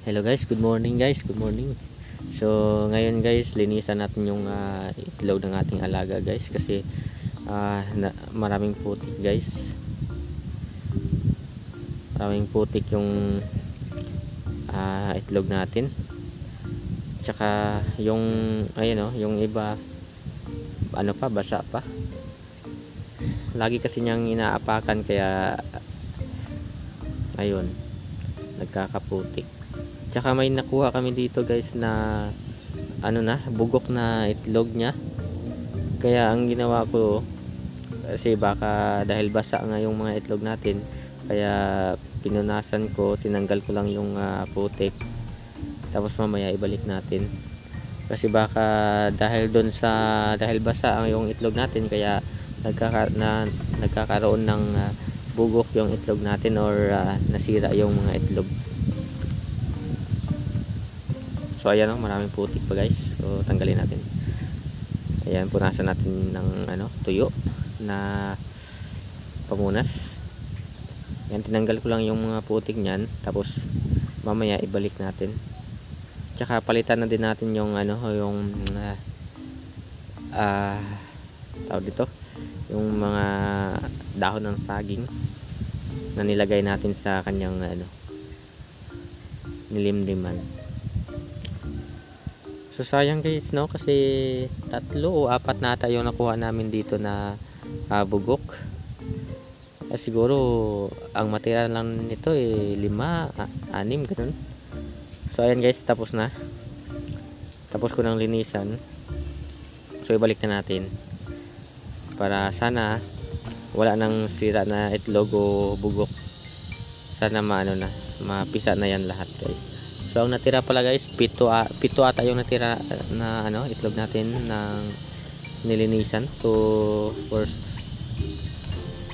Hello guys, good morning guys, good morning. So ngayon guys, linisan natin yung itlog ng ating alaga guys kasi maraming putik guys. Maraming putik yung itlog natin. Tsaka yung ayun yung iba basa pa. Lagi kasi niyang inaapakan kaya ayun, nagkakaputik. Tsaka may nakuha kami dito guys na bugok na itlog niya. Kaya ang ginawa ko, kasi baka dahil basa nga yung mga itlog natin, kaya pinunasan ko, tinanggal ko lang yung putik. Tapos mamaya ibalik natin. Kasi baka dahil basa yung itlog natin, kaya nagkakaroon ng bugok yung itlog natin or nasira yung mga itlog. So ayan maraming putik pa guys. So tanggalin natin. Ayan, punasan natin ng tuyo na pamunas. Ayan, tinanggal ko lang yung mga putik niyan, tapos mamaya ibalik natin. Tsaka palitan na din natin yung tawag dito, yung mga dahon ng saging na nilagay natin sa kanyang nilimliman. So sayang guys kasi 3 o 4 nata yung nakuha namin dito na bugok. Siguro ang matira lang nito 5, 6 ganun. So ayan guys, tapos na. Tapos ko nang linisan. So ibalik na natin para sana wala nang sira na itlog o bugok. Sana mapisa na yan lahat guys. So ang natira pala guys, 7 ata yung natira na itlog natin ng nilinisan. So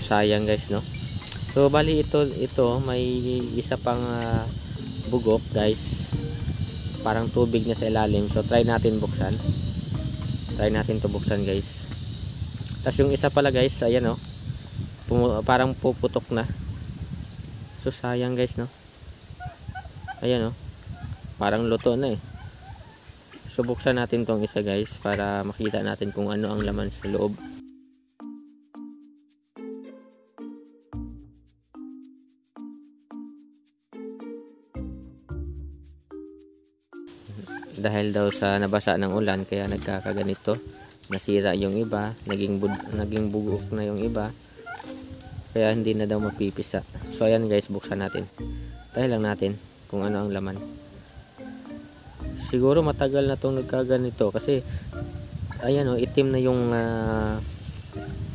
sayang guys So bali ito may isa pang bugok guys, parang tubig na sa ilalim. So try natin to buksan guys. Tapos yung isa pala guys, ayan parang puputok na. So sayang guys ayan parang luto na So buksan natin tong isa guys para makita natin kung ano ang laman sa loob. Dahil daw sa nabasa ng ulan kaya nagkakaganito, nasira yung iba, naging bugok na yung iba, kaya hindi na daw mapipisa. So ayan guys, buksan natin. Dahil lang natin kung ano ang laman. Siguro matagal na tong nagkaganito kasi ayan itim na yung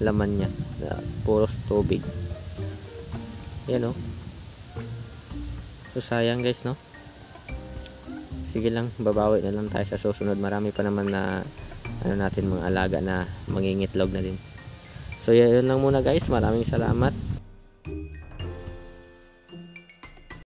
laman niya, puros tubig. Ayan So sayang guys Sige lang, babawi na lang tayo sa susunod. Marami pa naman na natin mga alaga na mangingitlog na din. So yun lang muna guys, maraming salamat.